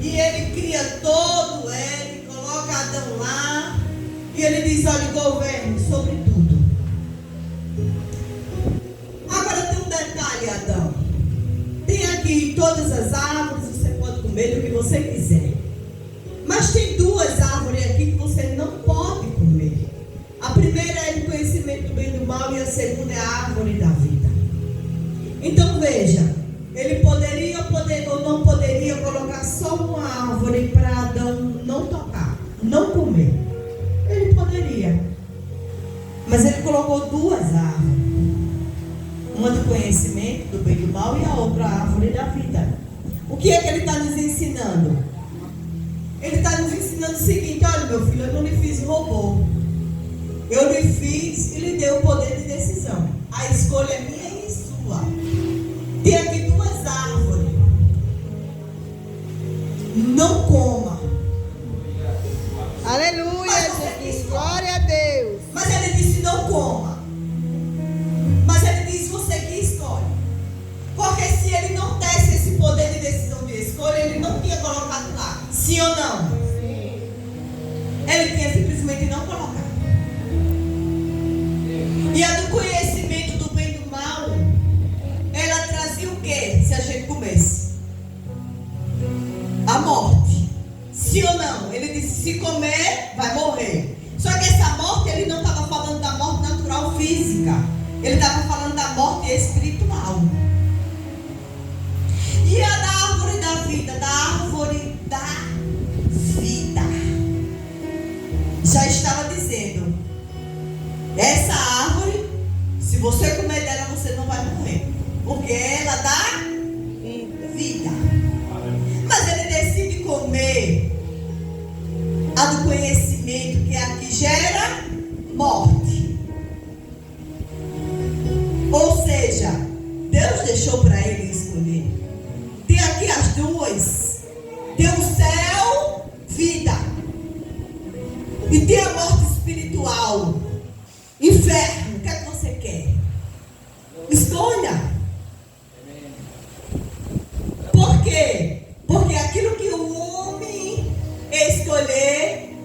E ele cria todo ele, coloca Adão lá. E ele diz, olha, governe sobre tudo. Agora tem um detalhe, Adão. Tem aqui todas as árvores, você pode comer do que você quiser. Mas tem duas árvores aqui que você não pode comer. A primeira é o conhecimento do bem e do mal e a segunda é a árvore da vida. Então veja, ele poderia ou não poderia colocar só uma árvore para Adão não tocar, não comer. Ele poderia. Mas ele colocou duas árvores. Uma do conhecimento do bem e do mal e a outra a árvore da vida. O que é que ele está nos ensinando? Ele está nos ensinando o seguinte: olha, meu filho, eu não lhe fiz robô. Eu lhe fiz e lhe dei o poder de decisão. A escolha é minha e sua. Tem aqui duas árvores. Não coma. Aleluia, Jesus. Glória a Deus. Mas ele disse não coma. Mas ele disse você que escolhe. Porque se ele não desse esse poder de decisão de escolha, ele não tinha colocado lá. Sim ou não? Sim. Ele tinha simplesmente não colocado. E a do conhecimento do bem e do mal, ela trazia o quê? Se a gente comesse? A morte. Sim ou não? Ele disse, se comer, vai morrer. Só que essa morte, ele não estava falando da morte natural física. Ele estava falando da morte espiritual. E a da árvore da vida, da árvore da vida. Já estava dizendo, essa árvore, se você comer dela, você não vai morrer. Porque ela dá vida. Mas ele decide comer a do conhecimento, que é a que gera morte. Ou seja, Deus deixou para ele escolher. Tem aqui as duas. Tem o céu, vida. E tem a morte espiritual, inferno. O que é que você quer? Escolha. Por quê? Porque aquilo que o homem escolher,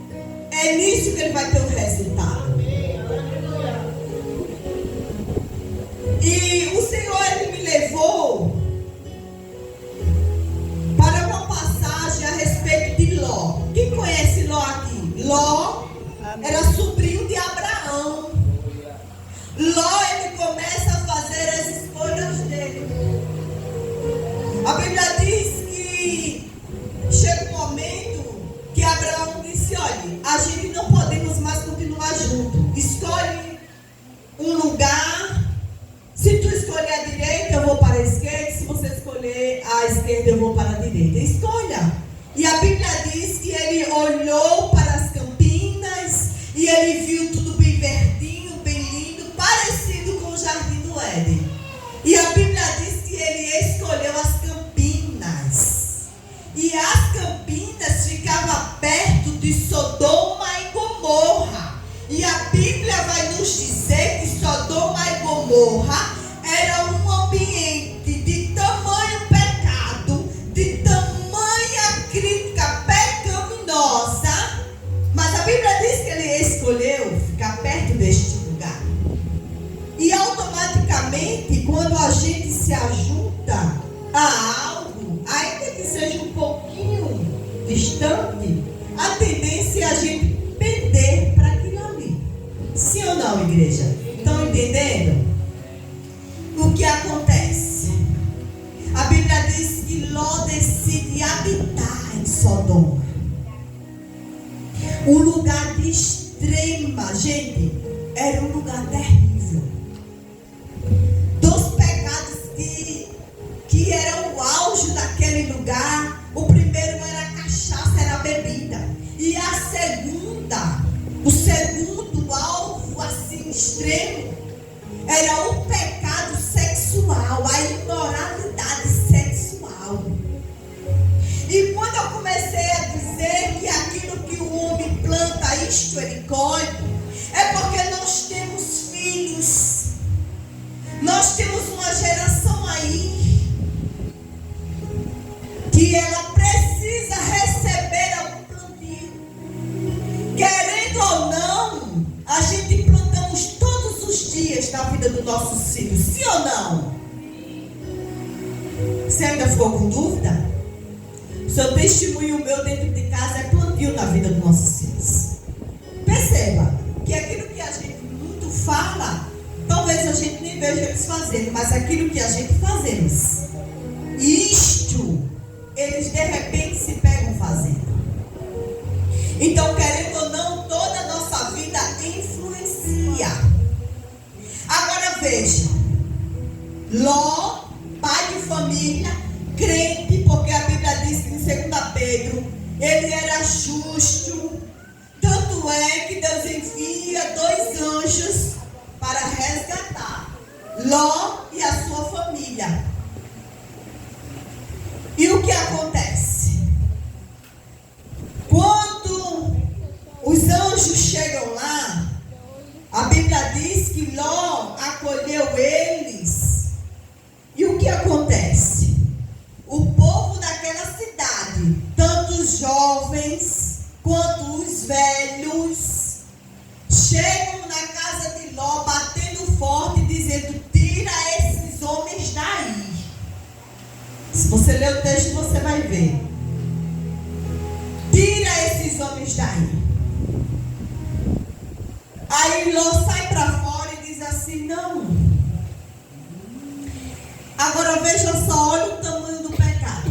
é nisso que ele vai ter o resultado. E o Senhor, ele me levou para uma passagem a respeito de Ló. Quem conhece Ló aqui? Ló era sobrinho de Abraão. Ló, ele começa a fazer as escolhas dele. A Bíblia diz que chega um momento que Abraão disse, olha, a gente não podemos mais continuar junto. Escolhe um lugar. Se tu escolher a direita, eu vou para a esquerda. Se você escolher a esquerda, eu vou para a direita. Escolha. E a Bíblia diz que ele olhou para as campinas e ele viu tudo bem verdinho, bem lindo, parecido com o jardim do Éden. E a Bíblia diz que ele escolheu as campinas. E as campinas ficavam perto de Sodoma e Gomorra. E a Bíblia vai nos dizer que Sodoma e Gomorra era um ambiente de tamanho pecado, de tamanha crítica pecaminosa. Mas a Bíblia diz que ele escolheu ficar perto deste lugar. E automaticamente, quando a gente se ajunta a algo, ainda que seja um pouquinho distante, a tendência é a gente perder para aquilo ali. Sim ou não, igreja? Estão entendendo? O que acontece? A Bíblia diz que Ló decide habitar em Sodoma. Um lugar de extrema, gente, era um lugar terrível. Dos pecados que eram o auge daquele lugar, o primeiro era a cachaça, era a bebida. E a segunda, o segundo alvo assim extremo, era o pecado sexual, a imoralidade sexual. E quando eu comecei a dizer que aquilo que o homem planta, isto ele colhe, é porque nós temos filhos. Nós temos uma geração aí que ela precisa nossos filhos, sim ou não? Você ainda ficou com dúvida? O seu testemunho meu dentro de casa é plantio na vida dos nossos filhos. Perceba que aquilo que a gente muito fala, talvez a gente nem veja eles fazendo, mas aquilo que a gente fazemos, isto, eles de repente se pegam fazendo. Então, querendo ou não, toda a nossa vida influencia. Agora veja, Ló, pai de família, crente, porque a Bíblia diz que em 2 Pedro, ele era justo. Tanto é que Deus envia 2 anjos para resgatar Ló e a sua família. E o que acontece? Quando os anjos chegam lá, a Bíblia diz que Ló acolheu eles. E o que acontece? O povo daquela cidade, tanto os jovens quanto os velhos, chegam na casa de Ló batendo forte, dizendo: tira esses homens daí. Se você ler o texto, você vai ver. Tira esses homens daí. Aí Ló sai para fora e diz assim: não. Agora veja só, olha o tamanho do pecado.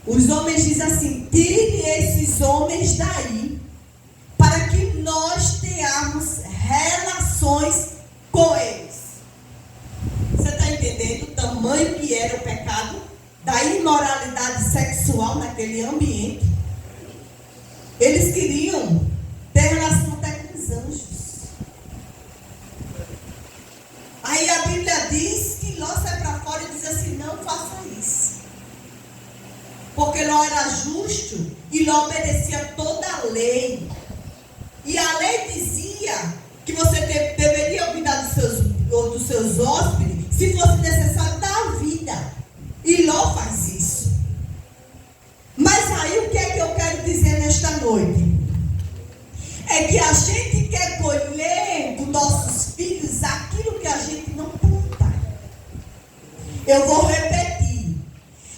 Os homens dizem assim: tire esses homens daí, para que nós tenhamos relações com eles. Você está entendendo o tamanho que era o pecado da imoralidade sexual naquele ambiente? Eles queriam ter relação até com os anjos. Aí a Bíblia diz que Ló sai para fora e diz assim: não faça isso. Porque Ló era justo e Ló obedecia toda a lei. E a lei dizia que você deveria cuidar dos seus hóspedes, se fosse necessário, dar a vida. E Ló faz isso. Mas aí o que é que eu quero dizer nesta noite? É que a gente quer colher dos nossos filhos aquilo que a gente não planta. Eu vou repetir.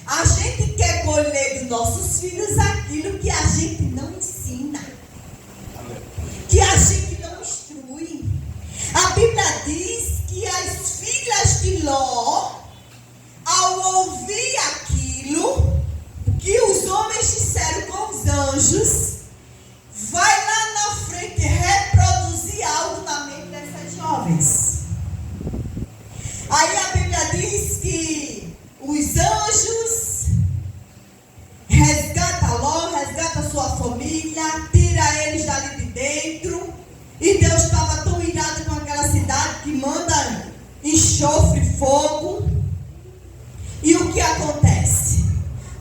A gente quer colher dos nossos filhos aquilo que a gente não ensina. Que a gente não instrui. A Bíblia diz que as filhas de Ló, ao ouvir aquilo que os homens disseram com os anjos, vai lá na frente reproduzir algo na mente dessas jovens. Aí a Bíblia diz que os anjos resgatam Ló, resgatam sua família, tira eles dali de dentro. E Deus estava tão irado com aquela cidade que manda enxofre, fogo. E o que acontece?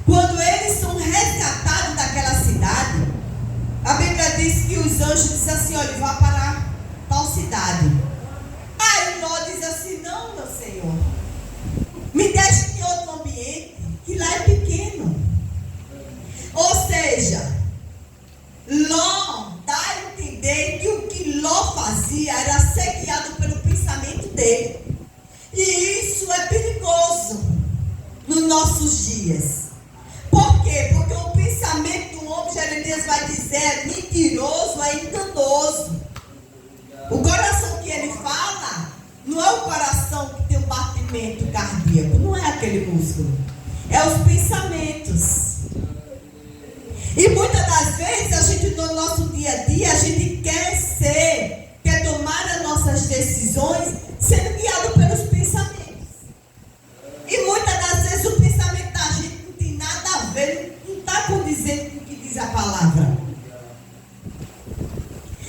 Quando eles são resgatados daquela cidade, a Bíblia diz que os anjos dizem assim: olha, vá para tal cidade. Aí Ló diz assim: não, meu Senhor, me deixe em outro ambiente, que lá é pequeno. Ou seja, Ló dá a entender que o que Ló fazia era ser guiado pelo pensamento dele. E isso é perigoso nos nossos dias. Por quê? Porque o pensamento do homem, Jeremias vai dizer, é mentiroso, é enganoso. O coração que ele fala não é o coração que tem um batimento cardíaco, não é aquele músculo, é os pensamentos. E muitas das vezes a gente, no nosso dia a dia, a gente quer tomar as nossas decisões sendo guiado pelos pensamentos. E muitas das vezes o pensamento da gente não tem nada a ver, não está condizendo com o que diz a palavra.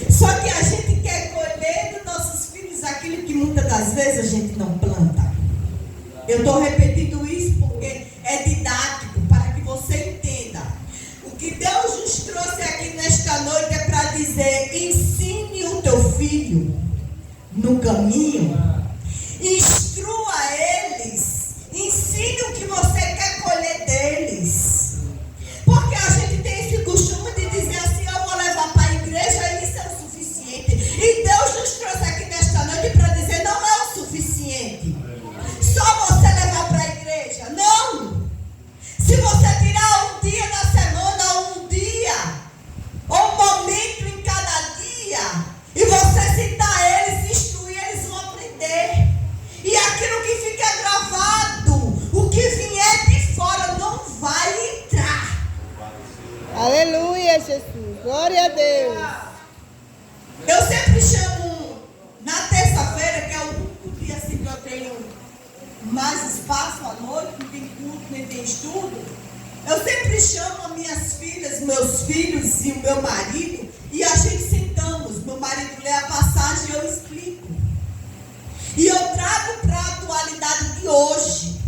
Só que a gente quer colher dos nossos filhos aquilo que muitas das vezes a gente não planta. Eu estou repetindo isso porque é didático, para que você entenda. O que Deus nos trouxe aqui nesta noite é para dizer: ensine o teu filho no caminho, instrua eles, ensine o que você quer colher deles. Porque a gente tem esse costume de dizer assim: eu vou levar para a igreja e isso é o suficiente. E Deus nos trouxe aqui nesta noite para dizer: não é o suficiente. Aleluia, Jesus. Glória a Deus. Eu sempre chamo, na terça-feira, que é o único dia assim que eu tenho mais espaço à noite, não tem culto, nem tem estudo. Eu sempre chamo as minhas filhas, meus filhos e o meu marido, e a gente sentamos. Meu marido lê a passagem e eu explico. E eu trago para a atualidade de hoje.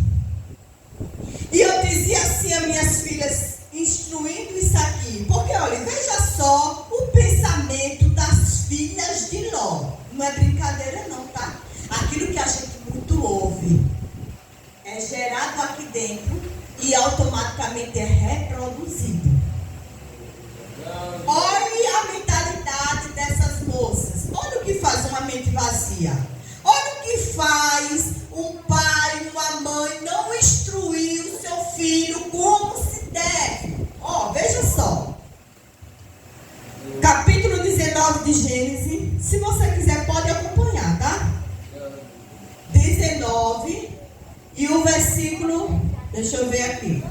E eu dizia assim a minhas filhas, instruindo isso aqui. Porque, olha, veja só o pensamento das filhas de Ló. Não é brincadeira não, tá? Aquilo que a gente muito ouve é gerado aqui dentro e automaticamente é reproduzido. Olhe a mentalidade dessas moças. Olha o que faz uma mente vazia. Olha o que faz um pai, uma mãe não instruir o seu filho como se deve. Ó, veja só. Capítulo 19 de Gênesis. Se você quiser, pode acompanhar, tá? 19 e o versículo, deixa eu ver aqui.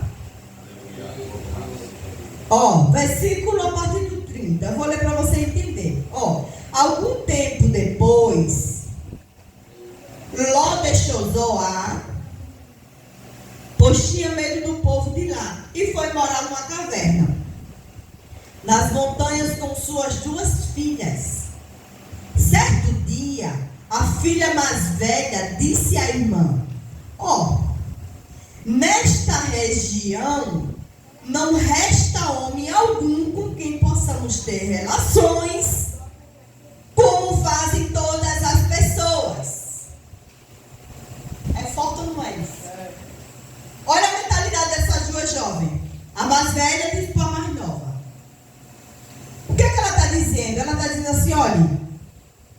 Ó, versículo a partir do 30. Eu vou ler para você entender. Ó, algum tempo depois, Ló deixou Zoar, pois tinha medo do povo de lá, e foi morar numa caverna, nas montanhas com suas duas filhas. Certo dia, a filha mais velha disse à irmã: ó, nesta região não resta homem algum com quem possamos ter relações, como fazem todas as pessoas. É forte ou não é isso? Olha a mentalidade dessas duas jovens. A mais velha diz para a mais nova. O que é que ela está dizendo? Ela está dizendo assim, olha,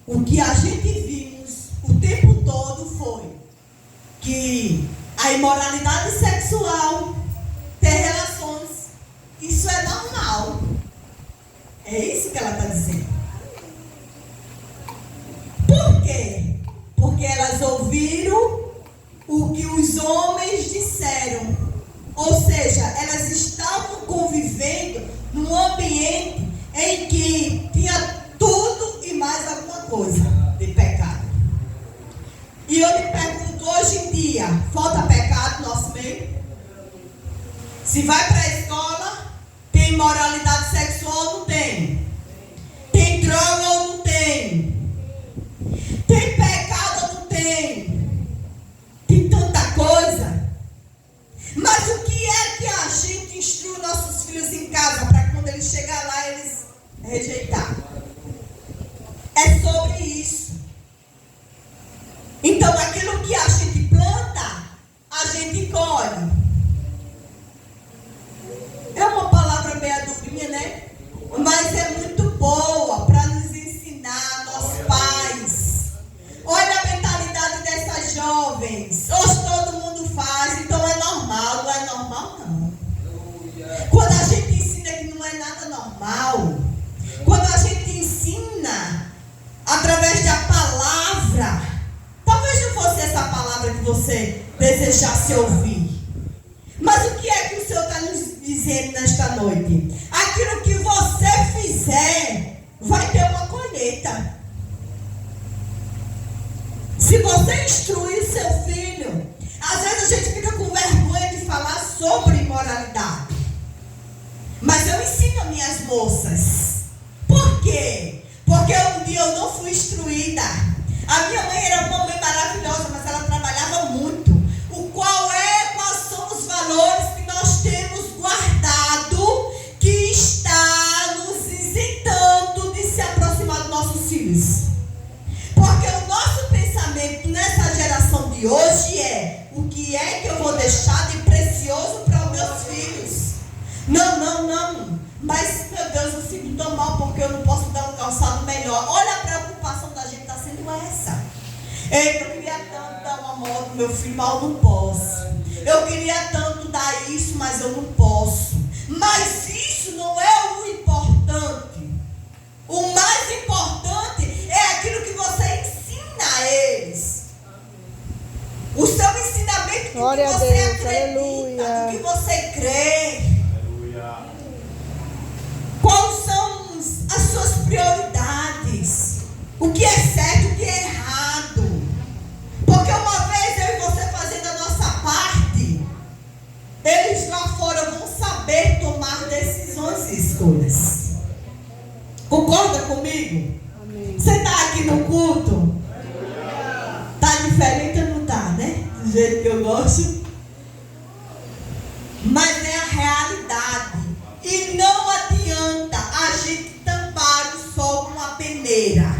o que a gente vimos o tempo todo foi que a imoralidade sexual, ter relações, isso é normal. É isso que ela está dizendo. Por quê? Porque elas ouviram o que os homens disseram. Ou seja, elas estavam convivendo num ambiente em que tinha tudo e mais alguma coisa de pecado. E eu lhe pergunto, hoje em dia, falta pecado no nosso meio? Se vai para a escola, tem imoralidade sexual ou não tem? Tem droga ou não tem? Tem pecado ou não tem? Tem tanta coisa. Mas o que é que a gente instrui nossos filhos em casa para quando eles chegarem lá eles rejeitar? É sobre isso. Então aquilo que a gente planta, a gente colhe. É uma palavra meia durinha, né? Mas é muito boa para nos ensinar, nós pais. Olha a mentalidade dessas jovens. Hoje todo mundo faz, então é normal. Não é normal, não. Quando a gente ensina que não é nada normal, quando a gente ensina através da palavra, talvez não fosse essa palavra que você desejasse ouvir. Mas o que é que o Senhor está nos dizendo nesta noite? Aquilo que você fizer, vai ter uma colheita. Se você instruir o seu filho, às vezes a gente fica com vergonha de falar sobre imoralidade. Mas eu ensino as minhas moças. Por quê? Porque um dia eu não fui instruída. A minha mãe era uma mãe maravilhosa, mas ela trabalhava muito. Quais são os valores que nós temos guardado que está nos isentando de se aproximar dos nossos filhos? Porque o nosso pensamento nessa geração de hoje é: o que é que eu vou deixar de precioso para os meus filhos? Não. Mas, meu Deus, eu fico tão mal porque eu não posso dar um calçado melhor. Olha a preocupação da gente está sendo essa. Eu queria tanto dar uma moto pro meu filho, mas eu não posso. Eu queria tanto dar isso, mas eu não posso. Mas isso não é o importante. O mais importante é aquilo que você ensina a eles. O seu ensinamento, do que você acredita, do que você crê. escolhas. Concorda comigo? Amém. Você está aqui no culto? Está diferente ou não está, né? Do jeito que eu gosto. Mas é a realidade. E não adianta a gente tampar o sol com a peneira.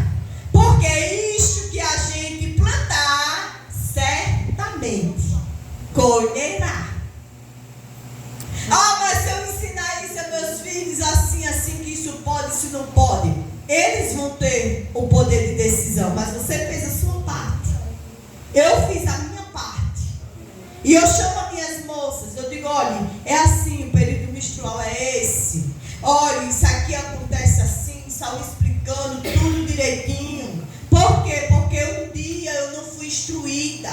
Porque é isso que a gente plantar, certamente colherá. Ah, mas se eu ensinar isso a meus filhos assim, que isso pode, isso não pode. Eles vão ter o poder de decisão, mas você fez a sua parte. Eu fiz a minha parte. E eu chamo as minhas moças, eu digo, olha, é assim, o período menstrual é esse. Olha, isso aqui acontece assim, só explicando tudo direitinho. Por quê? Porque um dia eu não fui instruída.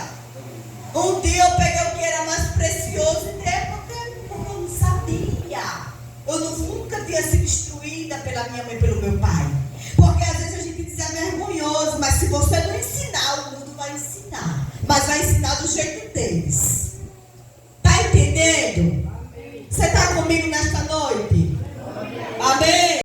Um dia eu peguei o que era mais precioso e dei porque eu não sabia. Eu nunca tinha sido instruída pela minha mãe e pelo meu pai. Porque às vezes a gente diz é vergonhoso, mas se você não ensinar, o mundo vai ensinar. Mas vai ensinar do jeito deles. Está entendendo? Você está comigo nesta noite?